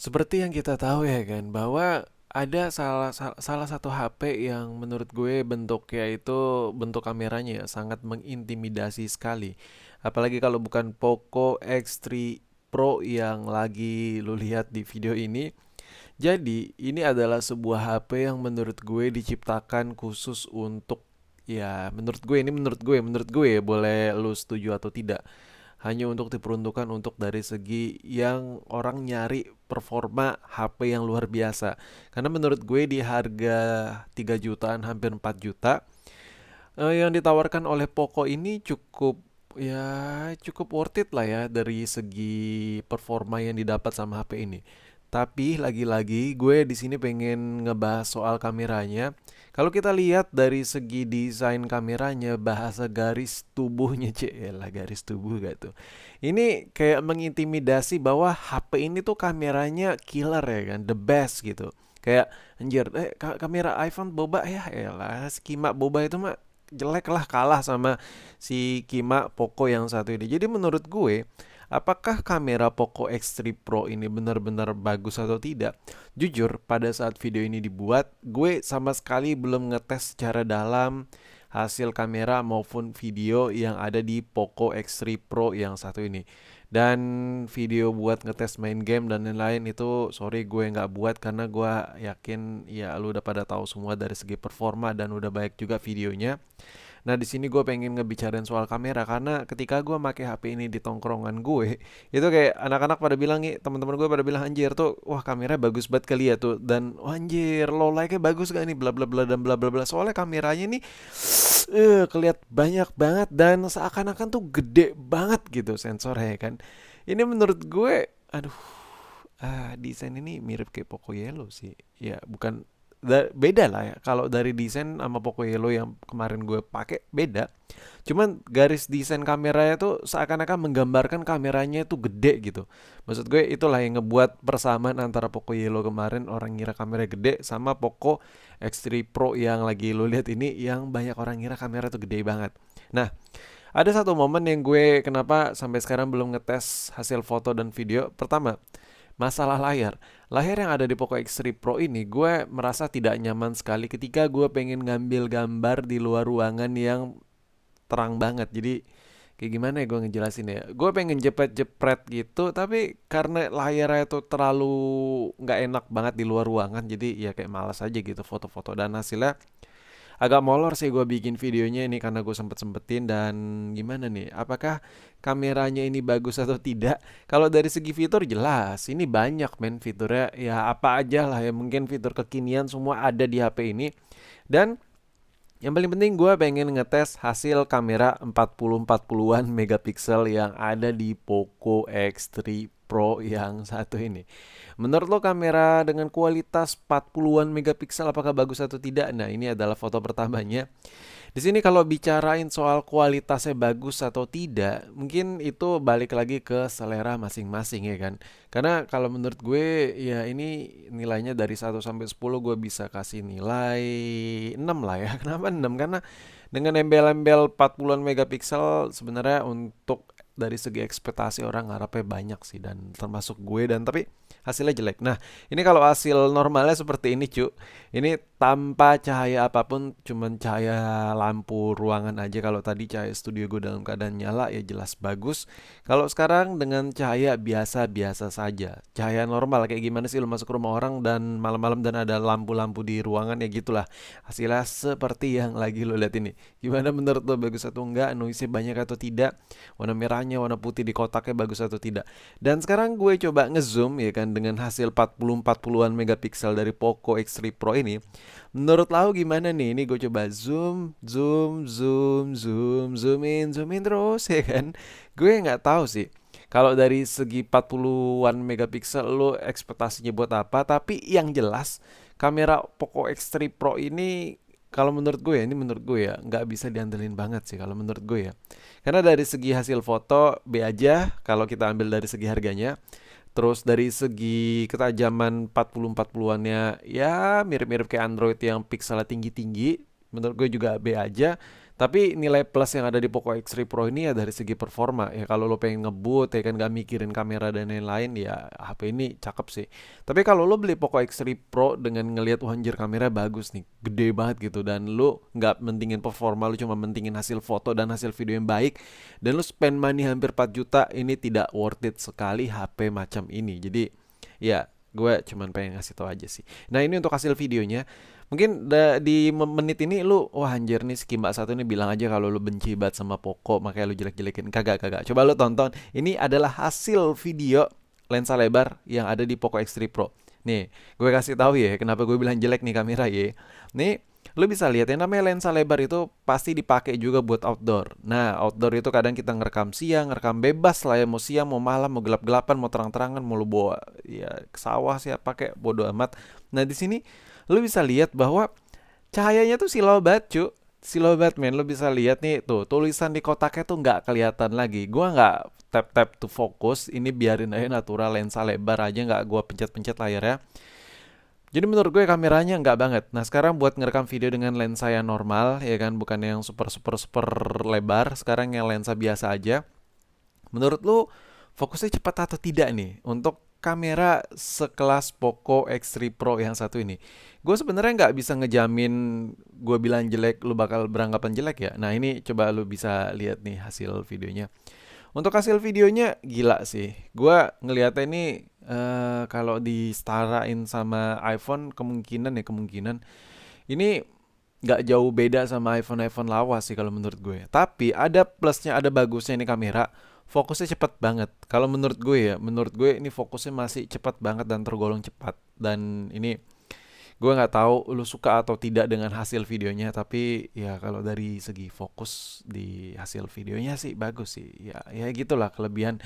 Seperti yang kita tahu ya kan, bahwa ada salah satu HP yang menurut gue bentuknya itu bentuk kameranya ya sangat mengintimidasi sekali. Apalagi kalau bukan Poco X3 Pro yang lagi lu lihat di video ini. Jadi, ini adalah sebuah HP yang menurut gue diciptakan khusus untuk, ya menurut gue, ini menurut gue ya, boleh lu setuju atau tidak, hanya untuk diperuntukkan untuk dari segi yang orang nyari performa HP yang luar biasa. Karena menurut gue di harga 3 jutaan, hampir 4 juta, yang ditawarkan oleh Poco ini cukup, ya cukup worth it lah ya dari segi performa yang didapat sama HP ini. Tapi lagi-lagi gue di sini pengen ngebahas soal kameranya. Kalau kita lihat dari segi desain kameranya, bahasa garis tubuhnya, lah garis tubuh gak tuh. Ini kayak mengintimidasi bahwa HP ini tuh kameranya killer ya kan, the best gitu. Kayak anjir, kamera iPhone boba ya, elah, skema boba itu mah jelek lah, kalah sama si Kima Poco yang satu ini. Jadi menurut gue, apakah kamera Poco X3 Pro ini benar-benar bagus atau tidak? Jujur, pada saat video ini dibuat, gue sama sekali belum ngetes secara dalam hasil kamera maupun video yang ada di Poco X3 Pro yang satu ini. Dan video buat ngetes main game dan lain-lain itu sorry gue nggak buat, karena gue yakin ya lu udah pada tahu semua dari segi performa dan udah baik juga videonya. Nah, di sini gue pengen ngebicarain soal kamera karena ketika gue pakai HP ini di tongkrongan gue, itu kayak anak-anak pada bilang nih, teman-teman gue pada bilang anjir tuh, wah kamera bagus banget kali ya tuh, dan wah, anjir low light-nya bagus gak nih, bla bla bla dan bla bla bla. Soalnya kameranya nih keliat banyak banget dan seakan-akan tuh gede banget gitu sensornya kan. Ini menurut gue, aduh, desain ini mirip kayak Poco Yellow sih. Ya, bukan, beda lah ya. Kalau dari desain sama Poco Yellow yang kemarin gue pakai beda. Cuman garis desain kameranya tuh seakan-akan menggambarkan kameranya itu gede gitu. Maksud gue itulah yang ngebuat persamaan antara Poco Yellow kemarin orang ngira kamera gede sama Poco X3 Pro yang lagi lo lihat ini yang banyak orang ngira kamera tuh gede banget. Nah, ada satu momen yang gue kenapa sampai sekarang belum ngetes hasil foto dan video. Pertama, masalah layar. Layar yang ada di Poco X3 Pro ini gue merasa tidak nyaman sekali ketika gue pengen ngambil gambar di luar ruangan yang terang banget. Jadi kayak gimana ya gue ngejelasin ya. Gue pengen jepret-jepret gitu, tapi karena layarnya tuh terlalu nggak enak banget di luar ruangan, jadi ya kayak malas aja gitu foto-foto, dan hasilnya agak molor sih gue bikin videonya ini karena gue sempet-sempetin. Dan gimana nih, apakah kameranya ini bagus atau tidak? Kalau dari segi fitur jelas ini banyak men fiturnya, ya apa aja lah ya, mungkin fitur kekinian semua ada di HP ini. Dan yang paling penting gue pengen ngetes hasil kamera 40-40an megapiksel yang ada di Poco X3 Pro yang satu ini. Menurut lo kamera dengan kualitas 40-an megapiksel apakah bagus atau tidak? Nah, ini adalah foto pertamanya. Di sini kalau bicarain soal kualitasnya bagus atau tidak, mungkin itu balik lagi ke selera masing-masing ya kan. Karena kalau menurut gue ya ini nilainya dari 1 sampai 10 gue bisa kasih nilai 6 lah ya. Kenapa 6? Karena dengan embel-embel 40-an megapiksel sebenarnya untuk dari segi ekspektasi orang ngarepnya banyak sih, dan termasuk gue, dan tapi hasilnya jelek. Nah, ini kalau hasil normalnya seperti ini, cu. Ini tanpa cahaya apapun, cuman cahaya lampu ruangan aja. Kalau tadi cahaya studio gue dalam keadaan nyala ya jelas bagus. Kalau sekarang dengan cahaya biasa-biasa saja. Cahaya normal kayak gimana sih lo masuk rumah orang dan malam-malam dan ada lampu-lampu di ruangan, ya gitulah. Hasilnya seperti yang lagi lo lihat ini. Gimana menurut lo, bagus atau enggak? Noise banyak atau tidak? Warna merahnya, warna putih di kotaknya bagus atau tidak? Dan sekarang gue coba ngezoom ya kan dengan hasil 40-40an megapiksel dari Poco X3 Pro ini. Menurut lau gimana nih? Ini gue coba zoom, zoom, zoom, zoom, zoom in terus ya kan. Gue nggak tahu sih. Kalau dari segi 40-an megapiksel lo ekspektasinya buat apa? Tapi yang jelas kamera Poco X3 Pro ini kalau menurut gue ya, ini menurut gue ya, nggak bisa diandelin banget sih kalau menurut gue ya. Karena dari segi hasil foto B aja kalau kita ambil dari segi harganya. Terus dari segi ketajaman 40-40-annya ya mirip-mirip kayak Android yang pikselnya tinggi-tinggi. Menurut gue juga B aja. Tapi nilai plus yang ada di Poco X3 Pro ini ya dari segi performa ya, kalau lo pengen ngebut ya kan gak mikirin kamera dan lain-lain ya HP ini cakep sih. Tapi kalau lo beli Poco X3 Pro dengan ngelihat wah anjir kamera bagus nih, gede banget gitu, dan lo nggak mentingin performa, lo cuma mentingin hasil foto dan hasil video yang baik, dan lo spend money hampir 4 juta, ini tidak worth it sekali HP macam ini. Jadi ya gue cuman pengen ngasih tau aja sih. Nah ini untuk hasil videonya. Mungkin di menit ini lu wah anjir nih si Mbak satu ini bilang aja kalau lu benci banget sama Poco makanya lu jelek-jelekin. Kagak, kagak. Coba lu tonton. Ini adalah hasil video lensa lebar yang ada di Poco X3 Pro. Nih, gue kasih tahu ya kenapa gue bilang jelek nih kamera ya. Nih, lu bisa lihat yang namanya lensa lebar itu pasti dipakai juga buat outdoor. Nah, outdoor itu kadang kita ngerekam siang, ngerekam bebas lah ya, mau siang, mau malam, mau gelap-gelapan, mau terang-terangan, mau lu bawa ya ke sawah sih pakai bodo amat. Nah, di sini lu bisa lihat bahwa cahayanya tuh silau banget cu, silau banget men. Lu bisa lihat nih tuh tulisan di kotaknya tuh nggak kelihatan lagi. Gua nggak tap tap to focus, ini biarin aja natural lensa lebar aja, nggak gua pencet-pencet layarnya. Jadi menurut gue kameranya nggak banget. Nah sekarang buat ngerekam video dengan lensa yang normal ya kan, bukan yang super super super lebar, sekarang yang lensa biasa aja. Menurut lu fokusnya cepat atau tidak nih untuk kamera sekelas Poco X3 Pro yang satu ini? Gue sebenarnya nggak bisa ngejamin gue bilang jelek, lu bakal beranggapan jelek ya. Nah ini coba lu bisa lihat nih hasil videonya. Untuk hasil videonya gila sih. Gue ngeliatnya ini kalau disetarain sama iPhone kemungkinan ini nggak jauh beda sama iPhone lawas sih kalau menurut gue. Tapi ada plusnya, ada bagusnya ini kamera. Fokusnya cepat banget. Kalau menurut gue ini fokusnya masih cepat banget dan tergolong cepat. Dan ini gue nggak tahu lu suka atau tidak dengan hasil videonya, tapi ya kalau dari segi fokus di hasil videonya sih bagus sih. Ya ya gitulah kelebihan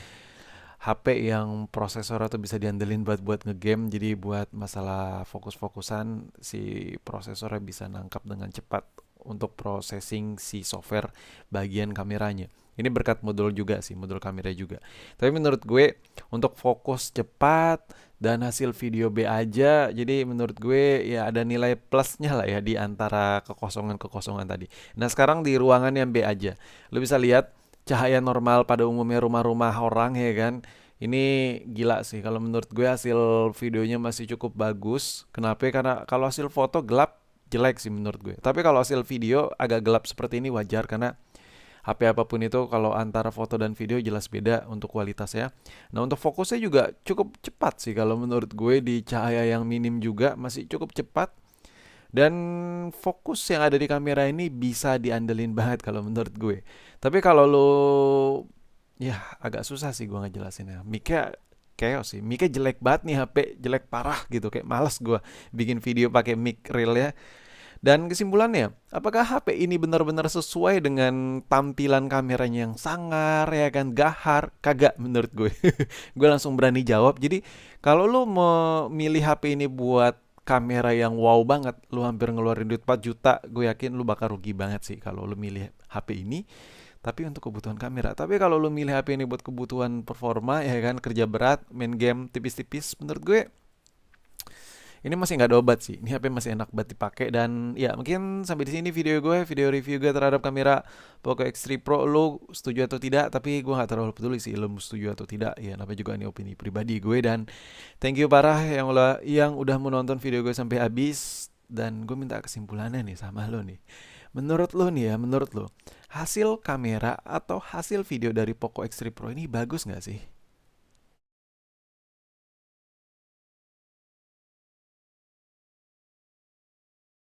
HP yang prosesor tuh bisa diandelin buat ngegame. Jadi buat masalah fokus-fokusan si prosesornya bisa nangkap dengan cepat untuk processing si software bagian kameranya. Ini berkat modul juga sih, modul kamera juga. Tapi menurut gue untuk fokus cepat dan hasil video B aja, jadi menurut gue ya ada nilai plusnya lah ya di antara kekosongan-kekosongan tadi. Nah sekarang di ruangan yang B aja, lu bisa lihat cahaya normal pada umumnya rumah-rumah orang ya kan. Ini gila sih kalau menurut gue hasil videonya masih cukup bagus. Kenapa? Karena kalau hasil foto gelap jelek sih menurut gue. Tapi kalau hasil video agak gelap seperti ini wajar karena HP apapun itu kalau antara foto dan video jelas beda untuk kualitasnya. Nah untuk fokusnya juga cukup cepat sih kalau menurut gue, di cahaya yang minim juga masih cukup cepat. Dan fokus yang ada di kamera ini bisa diandelin banget kalau menurut gue. Tapi kalau lo ya agak susah sih gue ngejelasinnya. Mic-nya chaos sih. Mic-nya jelek banget nih, HP jelek parah gitu. Kayak males gue bikin video pakai mic real ya. Dan kesimpulannya, apakah HP ini benar-benar sesuai dengan tampilan kameranya yang sangar ya kan, gahar? Kagak menurut gue. Gue langsung berani jawab. Jadi kalau lu memilih HP ini buat kamera yang wow banget, lu hampir ngeluarin duit 4 juta, gue yakin lu bakal rugi banget sih kalau lu milih HP ini. Tapi untuk kebutuhan kamera. Tapi kalau lu milih HP ini buat kebutuhan performa ya kan, kerja berat, main game tipis-tipis, menurut gue ini masih nggak ada obat sih. Ini HP masih enak banget dipakai. Dan ya mungkin sampai di sini video gue, video review gue terhadap kamera Poco X3 Pro. Lu setuju atau tidak? Tapi gue nggak terlalu peduli sih lu setuju atau tidak. Ya namanya juga ini opini pribadi gue. Dan thank you parah yang udah menonton video gue sampai habis. Dan gue minta kesimpulannya nih sama lo nih. Menurut lo nih ya, menurut lo hasil kamera atau hasil video dari Poco X3 Pro ini bagus nggak sih?